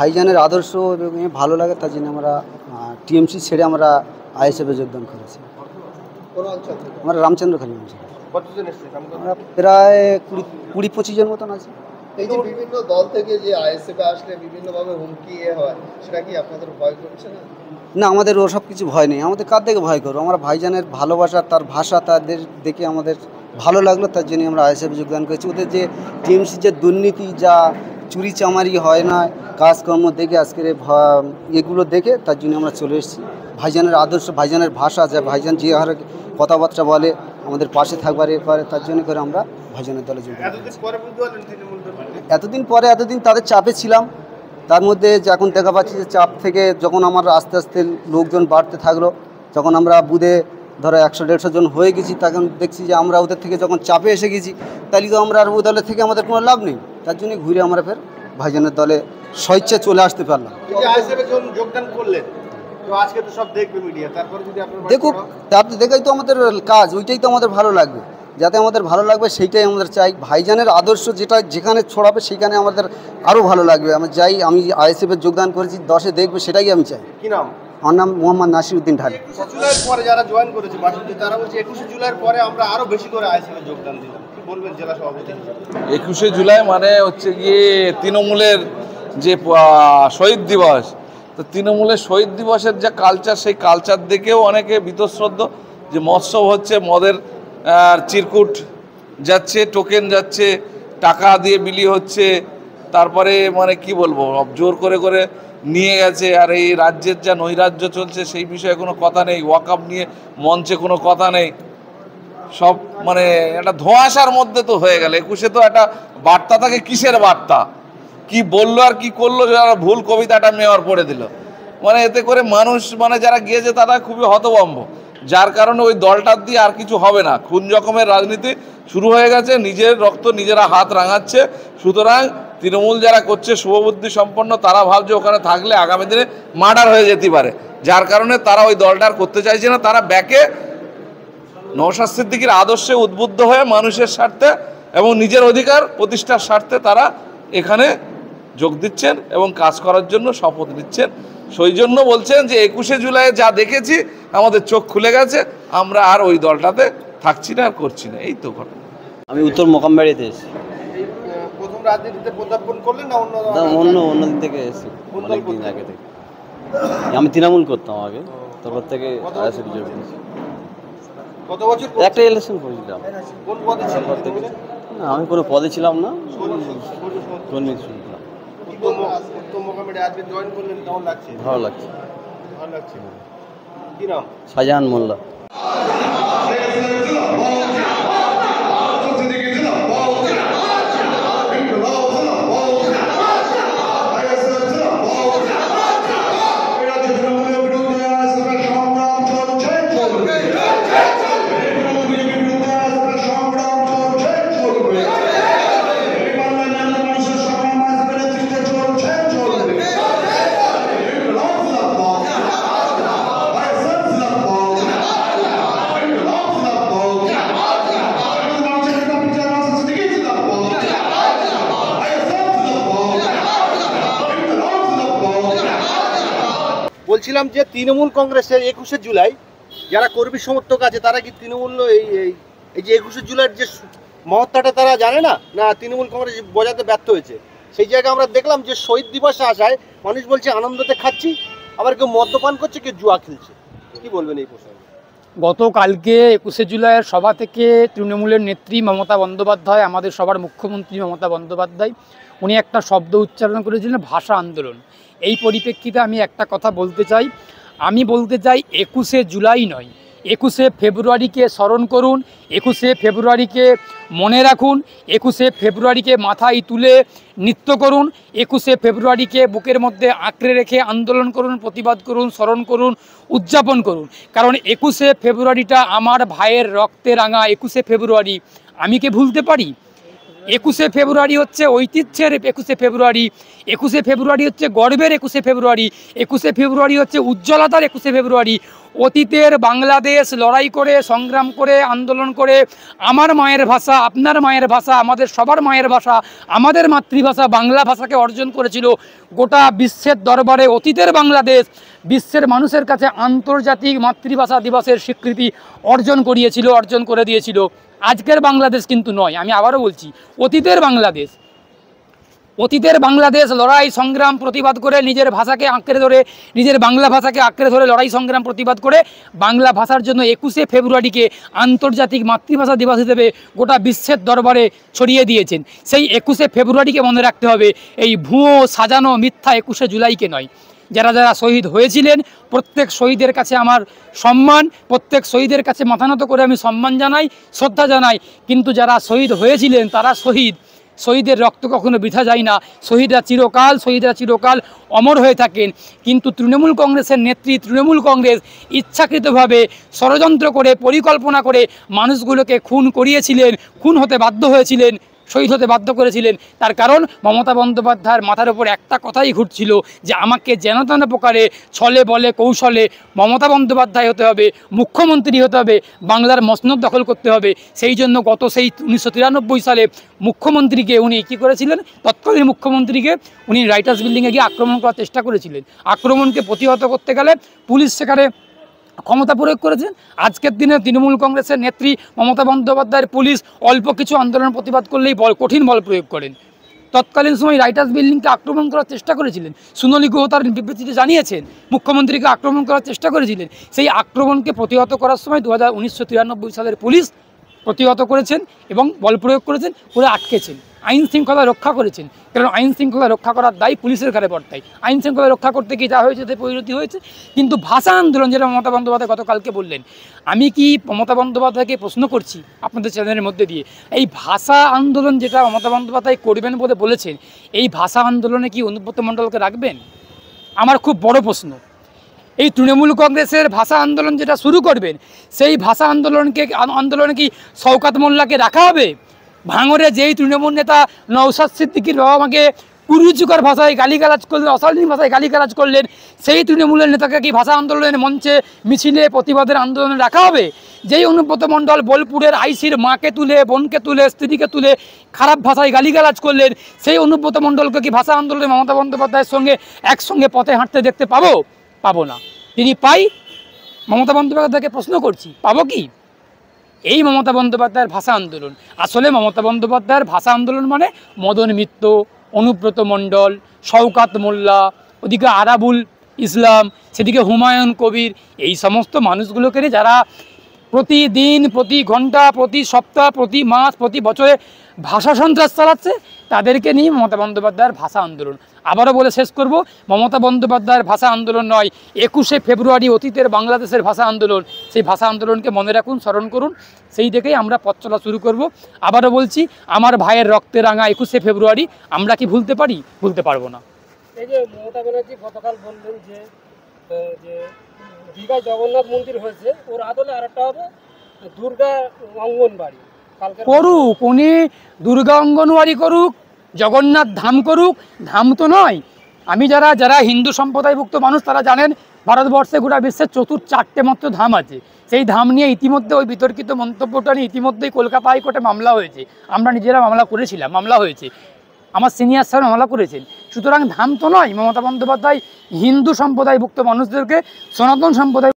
ভাইজানের আদর্শ ভালো লাগে, তার জন্য আমরা টিএমসি ছেড়ে আমরা আইএসএফে যোগদান করেছি। আমরা রামচন্দ্রখালী অঞ্চল। আমরা প্রায় 20-25 জন মতন আছে। এই যে বিভিন্ন দল থেকে যে আইএসএফে আসলে বিভিন্নভাবে হুমকি হয়, সেটা কি আপনাদের ভয় করছে না? না, আমাদের ওসব কিছু ভয় নেই। আমাদের কার দেখে ভয় করবো? আমরা ভাইজানের ভালোবাসা, তার ভাষা, তাদের দেখে আমাদের ভালো লাগলো, তার জন্য আমরা আইএসএফে যোগদান করেছি। ওদের যে টিএমসি যে দুর্নীতি, যা চুরি চামারি হয় না, কাজকর্ম দেখে আজকের এগুলো দেখে তার জন্য আমরা চলে এসেছি। ভাইজানের আদর্শ, ভাইজানের ভাষা, যা ভাইজান যে হারে কথাবার্তা বলে, আমাদের পাশে থাকবার এ করে, তার জন্য করে আমরা ভাইজানের দলে যোগদান করেছি। এতদিন তাদের চাপে ছিলাম। তার মধ্যে এখন দেখা পাচ্ছি যে চাপ থেকে যখন আমার আস্তে আস্তে লোকজন বাড়তে থাকলো, যখন আমরা বুধে ধরো 100-150 জন হয়ে গেছি, তখন দেখছি যে আমরা ওদের থেকে যখন চাপে এসে গেছি, তাহলে তো আমরা আর ওই দলের থেকে আমাদের কোনো লাভ নেই। তার জন্যই ঘুরে আমরা ফের ভাইজানের দলে স্বেচ্ছায় চলে আসতে পারলাম। দেখুক, তারপরে দেখাই তো আমাদের কাজ, ওইটাই তো আমাদের ভালো লাগবে। যাতে আমাদের ভালো লাগবে সেইটাই আমাদের চাই। ভাইজানের আদর্শ যেটা যেখানে ছড়াবে সেখানে আমাদের আরও ভালো লাগবে। আমি চাই, আমি আইএসএফে যোগদান করেছি, 10-এ দেখবে, সেটাই আমি চাই। কি নাম? আমার নাম মোহাম্মদ নাসিরউদ্দিন ঢালি। 21 জুলাইয়ের পরে যারা জয়েন করেছে বাসন্তী, তারা বলছে 21 জুলাইয়ের পরে আমরা আরও বেশি করে আইএসএফে যোগদান দিলাম। কি বলবেন জেলা সভাপতি? 21শে জুলাই মানে হচ্ছে গিয়ে তৃণমূলের যে শহীদ দিবস, তো তৃণমূলের শহীদ দিবসের যে কালচার, সেই কালচার দেখেও অনেকে বীতশ্রদ্ধ যে মৎসব হচ্ছে, মদের চিরকুট যাচ্ছে, টোকেন যাচ্ছে, টাকা দিয়ে বিলি হচ্ছে, তারপরে মানে কি বলবো, জোর করে করে নিয়ে গেছে। আর এই রাজ্যের যা নৈরাজ্য চলছে সেই বিষয়ে কোনো কথা নেই, ওয়াকআপ নিয়ে মঞ্চে কোনো কথা নেই, সব মানে একটা ধোঁয়াশার মধ্যে তো হয়ে গেল। 21-এ তো একটা বার্তা থাকে, কিসের বার্তা, কি বললো আর কি করলো, যারা ভুল কবিতাটা মেয়র পড়ে দিল, মানে এতে করে মানুষ মানে যারা গিয়েছে তারা খুবই হতভম্ব। যার কারণে ওই দলটার দিয়ে আর কিছু হবে না, খুন জখমের রাজনীতি শুরু হয়ে গেছে, নিজের রক্ত নিজেরা হাত রাঙাচ্ছে। সুতরাং তৃণমূল যারা করছে শুভবুদ্ধি সম্পন্ন, তারা ভাবছে ওখানে থাকলে আগামী দিনে মার্ডার হয়ে যেতে পারে, যার কারণে তারা ওই দলটার করতে চাইছে না। তারা ব্যাকে নওশাদ সিদ্দিকীর আদর্শে উদ্বুদ্ধ হয়ে মানুষের স্বার্থে এবং নিজের অধিকার প্রতিষ্ঠার স্বার্থে তারা এখানে যোগ দিচ্ছেন এবং কাজ করার জন্য শপথ নিচ্ছেন। সেই জন্য বলছেন যে 21শে জুলাই যা দেখেছি আমাদের চোখ খুলে গেছে, আমরা আর ওই দলটাতে থাকছি না, আর করছি না। এই তো ঘটনা। আমি উত্তর মোকামবাড়িতে এসেছি। প্রথম রাজনীতিতে পদার্পণ করলেন না অন্য দিন থেকে এসেছি, অনেকদিন আগে থেকে। আমি তৃণমূল করতাম আগে, তারপর থেকে আইএসএফে যোগ দিয়েছি। কত বছর একটা ইলেকশন করেছিলাম। কোন পদে ছিলেন? না, আমি কোনো পদে ছিলাম না, কর্মী ছিলাম। উত্তম মোকামবাড়ি আজকে জয়েন করলেন, কেমন লাগছে? ভালো লাগছে। ভালো লাগছে। কি নাম? শাহজাহান মোল্লা। বলছিলাম যে তৃণমূল কংগ্রেসের 21শে জুলাই যারা কর্মী সমর্থক আছে, তারা কি তৃণমূল এই যে 21শে জুলাইয়ের যে মহত্তাটা তারা জানে না, না তৃণমূল কংগ্রেস বোঝাতে ব্যর্থ হয়েছে? সেই জায়গায় আমরা দেখলাম যে শহীদ দিবসে আসায় মানুষ বলছে আনন্দতে খাচ্ছি, আবার কেউ মদ্যপান করছে, কেউ জুয়া খেলছে। কি বলবেন এই প্রসঙ্গে? গতকালকে 21শে জুলাইয়ের সভা থেকে তৃণমূলের নেত্রী মমতা বন্দ্যোপাধ্যায়, আমাদের সবার মুখ্যমন্ত্রী মমতা বন্দ্যোপাধ্যায়, উনি একটা শব্দ উচ্চারণ করেছিলেন, ভাষা আন্দোলন। এই পরিপ্রেক্ষিতে আমি একটা কথা বলতে চাই। আমি বলতে চাই 21শে জুলাই নয়, 21শে ফেব্রুয়ারিকে স্মরণ করুন, 21শে ফেব্রুয়ারিকে মনে রাখুন, 21শে ফেব্রুয়ারিকে মাথায় তুলে নৃত্য করুন, 21শে ফেব্রুয়ারিকে বুকের মধ্যে আঁকড়ে রেখে আন্দোলন করুন, প্রতিবাদ করুন, স্মরণ করুন, উদযাপন করুন। কারণ 21শে ফেব্রুয়ারিটা আমার ভাইয়ের রক্তে রাঙা 21শে ফেব্রুয়ারি। আমি কি ভুলতে পারি? 21শে ফেব্রুয়ারি হচ্ছে ঐতিহ্যের 21শে ফেব্রুয়ারি, 21শে ফেব্রুয়ারি হচ্ছে গর্বের 21শে ফেব্রুয়ারি, 21শে ফেব্রুয়ারি হচ্ছে উজ্জ্বলতার 21শে ফেব্রুয়ারি। অতীতের বাংলাদেশ লড়াই করে, সংগ্রাম করে, আন্দোলন করে, আমার মায়ের ভাষা, আপনার মায়ের ভাষা, আমাদের সবার মায়ের ভাষা, আমাদের মাতৃভাষা বাংলা ভাষাকে অর্জন করেছিল গোটা বিশ্বের দরবারে। অতীতের বাংলাদেশ বিশ্বের মানুষের কাছে আন্তর্জাতিক মাতৃভাষা দিবসের স্বীকৃতি অর্জন করে দিয়েছিল। আজকের বাংলাদেশ কিন্তু নয়, আমি আবারও বলছি, অতীতের বাংলাদেশ লড়াই সংগ্রাম প্রতিবাদ করে নিজের ভাষাকে আঁকড়ে ধরে, নিজের বাংলা ভাষাকে আঁকড়ে ধরে লড়াই সংগ্রাম প্রতিবাদ করে বাংলা ভাষার জন্য 21শে ফেব্রুয়ারিকে আন্তর্জাতিক মাতৃভাষা দিবস হিসেবে গোটা বিশ্বের দরবারে ছড়িয়ে দিয়েছেন। সেই 21শে ফেব্রুয়ারিকে মনে রাখতে হবে, এই ভুয়ো সাজানো মিথ্যা 21শে জুলাইকে নয়। যারা যারা শহীদ হয়েছিলেন প্রত্যেক শহীদের কাছে আমার সম্মান, প্রত্যেক শহীদের কাছে মাথা নত করে আমি সম্মান জানাই, শ্রদ্ধা জানাই। কিন্তু যারা শহীদ হয়েছিলেন তারা শহীদের রক্ত কখনো বৃথা যায় না। শহীদরা চিরকাল অমর হয়ে থাকেন। কিন্তু তৃণমূল কংগ্রেসের নেত্রী, তৃণমূল কংগ্রেস ইচ্ছাকৃতভাবে ষড়যন্ত্র করে, পরিকল্পনা করে মানুষগুলোকে খুন করিয়েছিলেন, খুন হতে বাধ্য হয়েছিলেন, শহীদ হতে বাধ্য করেছিলেন। তার কারণ মমতা বন্দ্যোপাধ্যায়ের মাথার উপর একটা কথাই ঘুরছিল যে আমাকে যেন তেন প্রকারে ছলে বলে কৌশলে মমতা বন্দ্যোপাধ্যায় হতে হবে, মুখ্যমন্ত্রী হতে হবে, বাংলার মসনদ দখল করতে হবে। সেই জন্য গত সেই 1993 সালে মুখ্যমন্ত্রীকে উনি কী করেছিলেন, তৎকালীন মুখ্যমন্ত্রীকে উনি রাইটার্স বিল্ডিংয়ে গিয়ে আক্রমণ করার চেষ্টা করেছিলেন। আক্রমণকে প্রতিহত করতে গেলে পুলিশ সেখানে ক্ষমতা প্রয়োগ করেছেন। আজকের দিনে তৃণমূল কংগ্রেসের নেত্রী মমতা বন্দ্যোপাধ্যায়ের পুলিশ অল্প কিছু আন্দোলন প্রতিবাদ করলেই কঠিন বল প্রয়োগ করেন। তৎকালীন সময় রাইটার্স বিল্ডিংকে আক্রমণ করার চেষ্টা করেছিলেন। সুনলি গুহ তার বিবৃতিতে জানিয়েছেন মুখ্যমন্ত্রীকে আক্রমণ করার চেষ্টা করেছিলেন। সেই আক্রমণকে প্রতিহত করার সময় 1993 সালের পুলিশ প্রতিহত করেছেন এবং বল প্রয়োগ করেছেন, করে আটকেছেন, আইন শৃঙ্খলা রক্ষা করেছেন। কারণ আইন শৃঙ্খলা রক্ষা করার দায় পুলিশের ঘাড়ে বর্তায়। আইন শৃঙ্খলা রক্ষা করতে গিয়ে যা হয়েছে তাতে পরিণতি হয়েছে। কিন্তু ভাষা আন্দোলন, যেটা মমতা বন্দ্যোপাধ্যায় গতকালকে বললেন, আমি কি মমতা বন্দ্যোপাধ্যায়কে প্রশ্ন করছি আপনাদের চ্যানেলের মধ্যে দিয়ে, এই ভাষা আন্দোলন যেটা মমতা বন্দ্যোপাধ্যায় করবেন বলে বলেছেন, এই ভাষা আন্দোলনে কি অনুব্রত মণ্ডলকে রাখবেন? আমার খুব বড় প্রশ্ন। এই তৃণমূল কংগ্রেসের ভাষা আন্দোলন যেটা শুরু করবেন, সেই ভাষা আন্দোলনে কি শওকত মোল্লাকে রাখা হবে? ভাঙড়ে যেই তৃণমূল নেতা নওশাদ সিদ্দিকীর বাবা মাকে কুরুচিকর ভাষায় গালিগালাজ করলেন, অশালীন ভাষায় গালিগালাজ করলেন, সেই তৃণমূলের নেতাকে কি ভাষা আন্দোলনের মঞ্চে, মিছিলে, প্রতিবাদের আন্দোলনে রাখা হবে? যেই অনুব্রত মণ্ডল বোলপুরের আইসির মাকে তুলে, বোনকে তুলে, স্ত্রীকে তুলে খারাপ ভাষায় গালিগালাজ করলেন, সেই অনুব্রত মণ্ডলকে কি ভাষা আন্দোলনে মমতা বন্দ্যোপাধ্যায়ের সঙ্গে একসঙ্গে পথে হাঁটতে দেখতে পাবো না। তিনি পাই, মমতা বন্দ্যোপাধ্যায়কে প্রশ্ন করছি, পাবো কি? এই মমতা বন্দ্যোপাধ্যায়ের ভাষা আন্দোলন। আসলে মমতা বন্দ্যোপাধ্যায়ের ভাষা আন্দোলন মানে মদন মিত্র, অনুব্রত মণ্ডল, শওকত মোল্লা, ওদিকে আরাবুল ইসলাম, সেদিকে হুমায়ুন কবির, এই সমস্ত মানুষগুলোকে নিয়ে যারা প্রতিদিন, প্রতি ঘন্টা, প্রতি সপ্তাহ, প্রতি মাস, প্রতি বছরে ভাষা সন্ত্রাস চালাচ্ছে, তাদেরকে নিয়ে মমতা বন্দ্যোপাধ্যায়ের ভাষা আন্দোলন। আবারও বলে শেষ করব, মমতা বন্দ্যোপাধ্যায়ের ভাষা আন্দোলন নয়, 21শে ফেব্রুয়ারি অতীতের বাংলাদেশের ভাষা আন্দোলন। সেই ভাষা আন্দোলনকে মনে রাখুন, স্মরণ করুন, সেই দেখেই আমরা পথ চলা শুরু করব। আবারও বলছি, আমার ভাইয়ের রক্তে রাঙা 21শে ফেব্রুয়ারি আমরা কি ভুলতে পারি? ভুলতে পারবো না। এই যে মমতা ব্যানার্জি গতকাল বললেন যে দীঘায় জগন্নাথ মন্দির হয়েছে, ওর আদলে আরেকটা হবে দুর্গা অঙ্গনবাড়ি। করুক, উনি দুর্গা অঙ্গনওয়াড়ি করুক, জগন্নাথ ধাম করুক, ধাম তো নয়। আমি যারা হিন্দু সম্প্রদায়ভুক্ত মানুষ তারা জানেন, ভারতবর্ষে গোটা বিশ্বের 4টে মাত্র ধাম আছে। সেই ধাম নিয়ে ইতিমধ্যে ওই বিতর্কিত মন্তব্যটা নিয়ে ইতিমধ্যেই কলকাতা হাইকোর্টে মামলা হয়েছে। আমরা নিজেরা মামলা করেছিলাম, মামলা হয়েছে, আমার সিনিয়র স্যার মামলা করেছেন। সুতরাং ধাম তো নয়। মমতা বন্দ্যোপাধ্যায় হিন্দু সম্প্রদায়ভুক্ত মানুষদেরকে, সনাতন সম্প্রদায়